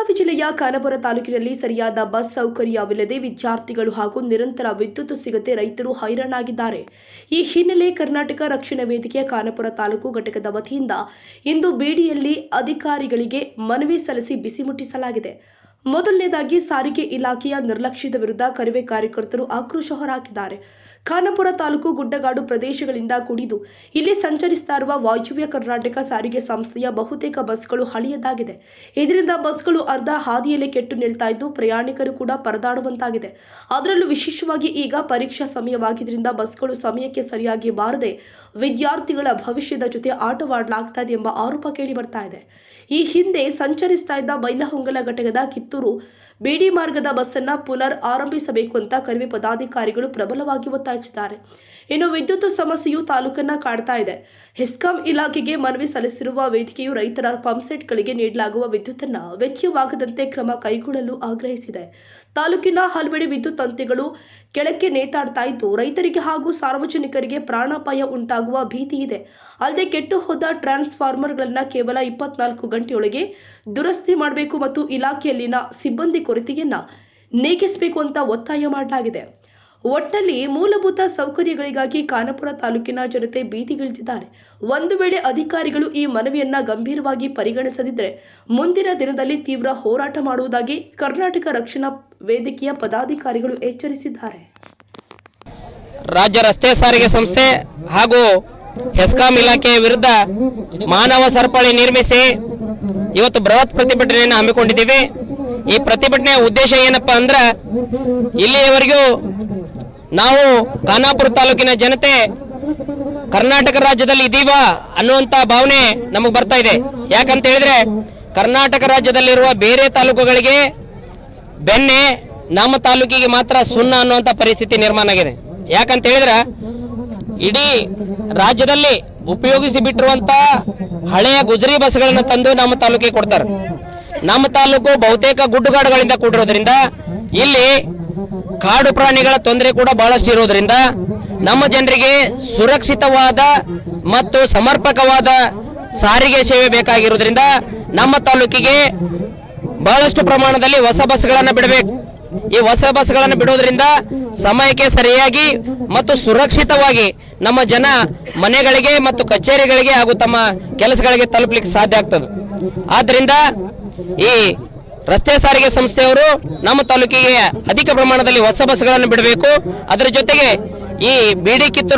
ಬೆಳಗಾವಿ ಜಿಲ್ಲೆಯ ಖಾನಾಪುರ ತಾಲೂಕಿನಲ್ಲಿ ಸರಿಯಾದ ಬಸ್ ಸೌಕರ್ಯವಿಲ್ಲದೆ ವಿದ್ಯಾರ್ಥಿಗಳು ಹಾಗೂ ನಿರಂತರ ವಿದ್ಯುತ್ ಸಿಗದೆ ರೈತರು ಹೈರಾಣಾಗಿದ್ದಾರೆ. ಈ ಹಿನ್ನೆಲೆ ಕರ್ನಾಟಕ ರಕ್ಷಣಾ ವೇದಿಕೆಯ ಖಾನಾಪುರ ತಾಲೂಕು ಘಟಕದ ವತಿಯಿಂದ ಇಂದು ಬಿಡಿಯಲ್ಲಿ ಅಧಿಕಾರಿಗಳಿಗೆ ಮನವಿ ಸಲ್ಲಿಸಿ ಬಿಸಿ ಮುಟ್ಟಿಸಲಾಗಿದೆ. ಮೊದಲನೇದಾಗಿ ಸಾರಿಗೆ ಇಲಾಖೆಯ ನಿರ್ಲಕ್ಷ್ಯದ ವಿರುದ್ಧ ಕರವೇ ಕಾರ್ಯಕರ್ತರು ಆಕ್ರೋಶ ಹೊರಹಾಕಿದ್ದಾರೆ. ಖಾನಾಪುರ ತಾಲೂಕು ಗುಡ್ಡಗಾಡು ಪ್ರದೇಶಗಳಿಂದ ಕೂಡಿದ್ದು ಇಲ್ಲಿ ಸಂಚರಿಸ್ತಾ ಇರುವ ವಾಯುವ್ಯ ಕರ್ನಾಟಕ ಸಾರಿಗೆ ಸಂಸ್ಥೆಯ ಬಹುತೇಕ ಬಸ್ಗಳು ಹಳೆಯದಾಗಿದೆ. ಇದರಿಂದ ಬಸ್ಗಳು ಅರ್ಧ ಹಾದಿಯಲ್ಲೇ ಕೆಟ್ಟು ನಿಲ್ತಾ ಇದ್ದು ಪ್ರಯಾಣಿಕರು ಕೂಡ ಪರದಾಡುವಂತಾಗಿದೆ. ಅದರಲ್ಲೂ ವಿಶೇಷವಾಗಿ ಈಗ ಪರೀಕ್ಷಾ ಸಮಯವಾಗಿದ್ದರಿಂದ ಬಸ್ಗಳು ಸಮಯಕ್ಕೆ ಸರಿಯಾಗಿ ಬಾರದೆ ವಿದ್ಯಾರ್ಥಿಗಳ ಭವಿಷ್ಯದ ಜೊತೆ ಆಟವಾಡಲಾಗ್ತಾ ಇದೆ ಎಂಬ ಆರೋಪ ಕೇಳಿ ಬರ್ತಾ ಇದೆ. ಈ ಹಿಂದೆ ಸಂಚರಿಸ್ತಾ ಇದ್ದ ಬೈಲಹೊಂಗಲ ಘಟಕದ ಕಿತ್ತೂರು ಬಿಡಿ ಮಾರ್ಗದ ಬಸ್ ಅನ್ನು ಪುನರ್ ಆರಂಭಿಸಬೇಕು ಅಂತ ಕರವೇ ಪದಾಧಿಕಾರಿಗಳು ಪ್ರಬಲವಾಗಿ ಒತ್ತಾಯಿಸಿದ್ದಾರೆ. ಇನ್ನು ವಿದ್ಯುತ್ ಸಮಸ್ಯೆಯು ತಾಲೂಕನ್ನ ಕಾಡ್ತಾ ಇದೆ. ಹೆಸ್ಕಾಂ ಇಲಾಖೆಗೆ ಮನವಿ ಸಲ್ಲಿಸಿರುವ ವೇದಿಕೆಯು ರೈತರ ಪಂಪ್ಸೆಟ್ಗಳಿಗೆ ನೀಡಲಾಗುವ ವಿದ್ಯುತ್ ಅನ್ನು ವ್ಯತ್ಯವಾಗದಂತೆ ಕ್ರಮ ಕೈಗೊಳ್ಳಲು ಆಗ್ರಹಿಸಿದೆ. ತಾಲೂಕಿನ ಹಲವೆಡೆ ವಿದ್ಯುತ್ ತಂತಿಗಳು ಕೆಳಕ್ಕೆ ನೇತಾಡ್ತಾ ಇದ್ದು ರೈತರಿಗೆ ಹಾಗೂ ಸಾರ್ವಜನಿಕರಿಗೆ ಪ್ರಾಣಾಪಾಯ ಉಂಟಾಗುವ ಭೀತಿ ಇದೆ. ಅಲ್ಲದೆ ಕೆಟ್ಟು ಹೋದ ಟ್ರಾನ್ಸ್ಫಾರ್ಮರ್ಗಳನ್ನು ಕೇವಲ 24 ಗಂಟೆಯೊಳಗೆ ದುರಸ್ತಿ ಮಾಡಬೇಕು ಮತ್ತು ಇಲಾಖೆಯಲ್ಲಿನ ಸಿಬ್ಬಂದಿ ಕೊರತೆಯನ್ನ ನೀಗಿಸಬೇಕು ಅಂತ ಒತ್ತಾಯ ಮಾಡಲಾಗಿದೆ. ಒಟ್ಟಲ್ಲಿ ಮೂಲಭೂತ ಸೌಕರ್ಯಗಳಿಗಾಗಿ ಖಾನಾಪುರ ತಾಲೂಕಿನ ಜನತೆ ಬೀದಿಗಿಳಿದಿದ್ದಾರೆ. ಒಂದು ವೇಳೆ ಅಧಿಕಾರಿಗಳು ಈ ಮನವಿಯನ್ನ ಗಂಭೀರವಾಗಿ ಪರಿಗಣಿಸದಿದ್ದರೆ ಮುಂದಿನ ದಿನದಲ್ಲಿ ತೀವ್ರ ಹೋರಾಟ ಮಾಡುವುದಾಗಿ ಕರ್ನಾಟಕ ರಕ್ಷಣಾ ವೇದಿಕೆಯ ಪದಾಧಿಕಾರಿಗಳು ಎಚ್ಚರಿಸಿದ್ದಾರೆ. ರಾಜ್ಯ ರಸ್ತೆ ಸಾರಿಗೆ ಸಂಸ್ಥೆ ಹಾಗೂ ಹೆಸ್ಕಾಂ ಇಲಾಖೆಯ ವಿರುದ್ಧ ಮಾನವ ಸರಪಳಿ ನಿರ್ಮಿಸಿ ಇವತ್ತು ಬೃಹತ್ ಪ್ರತಿಭಟನೆಯನ್ನು ಹಮ್ಮಿಕೊಂಡಿದ್ದೀವಿ. ಈ ಪ್ರತಿಭಟನೆಯ ಉದ್ದೇಶ ಏನಪ್ಪಾ ಅಂದ್ರೆ ಇಲ್ಲಿಯವರೆಗೂ ನಾವು ಖಾನಾಪುರ ತಾಲೂಕಿನ ಜನತೆ ಕರ್ನಾಟಕ ರಾಜ್ಯದಲ್ಲಿ ಇದೀವ ಅನ್ನುವಂತ ಭಾವನೆ ನಮಗೆ ಬರ್ತಾ ಇದೆ. ಯಾಕಂತ ಹೇಳಿದ್ರೆ ಕರ್ನಾಟಕ ರಾಜ್ಯದಲ್ಲಿರುವ ಬೇರೆ ತಾಲೂಕುಗಳಿಗೆ ಬೆನ್ನೆ, ನಮ್ಮ ತಾಲೂಕಿಗೆ ಮಾತ್ರ ಸುಣ್ಣ ಅನ್ನುವಂತ ಪರಿಸ್ಥಿತಿ ನಿರ್ಮಾಣ ಆಗಿದೆ. ಯಾಕಂತ ಹೇಳಿದ್ರೆ ಇಡೀ ರಾಜ್ಯದಲ್ಲಿ ಉಪಯೋಗಿಸಿ ಬಿಟ್ಟಿರುವಂತ ಹಳೆಯ ಗುಜರಿ ಬಸ್ಗಳನ್ನು ತಂದು ನಮ್ಮ ತಾಲೂಕಿಗೆ ಕೊಡ್ತಾರೆ. ನಮ್ಮ ತಾಲೂಕು ಬಹುತೇಕ ಗುಡ್ಡುಗಾಡುಗಳಿಂದ ಕೂಡಿರೋದ್ರಿಂದ ಇಲ್ಲಿ ಕಾಡು ಪ್ರಾಣಿಗಳ ತೊಂದರೆ ಕೂಡ ಬಹಳಷ್ಟು ಇರೋದ್ರಿಂದ ನಮ್ಮ ಜನರಿಗೆ ಸುರಕ್ಷಿತವಾದ ಮತ್ತು ಸಮರ್ಪಕವಾದ ಸಾರಿಗೆ ಸೇವೆ ಬೇಕಾಗಿರೋದ್ರಿಂದ ನಮ್ಮ ತಾಲೂಕಿಗೆ ಬಹಳಷ್ಟು ಪ್ರಮಾಣದಲ್ಲಿ ಹೊಸ ಬಸ್ಗಳನ್ನು ಬಿಡಬೇಕು. ಈ ಹೊಸ ಬಸ್ಗಳನ್ನು ಬಿಡೋದ್ರಿಂದ ಸಮಯಕ್ಕೆ ಸರಿಯಾಗಿ ಮತ್ತು ಸುರಕ್ಷಿತವಾಗಿ ನಮ್ಮ ಜನ ಮನೆಗಳಿಗೆ ಮತ್ತು ಕಚೇರಿಗಳಿಗೆ ಹಾಗೂ ತಮ್ಮ ಕೆಲಸಗಳಿಗೆ ತಲುಪಲಿಕ್ಕೆ ಸಾಧ್ಯ ಆಗ್ತದೆ. ಆದ್ದರಿಂದ ಈ ರಸ್ತೆ ಸಾರಿಗೆ ಸಂಸ್ಥೆಯವರು ನಮ್ಮ ತಾಲೂಕಿಗೆ ಅಧಿಕ ಪ್ರಮಾಣದಲ್ಲಿ ಹೊಸ ಬಸ್ಗಳನ್ನು ಬಿಡಬೇಕು. ಅದರ ಜೊತೆಗೆ ಈ ಬಿಡಿ ಕಿತ್ತೂರು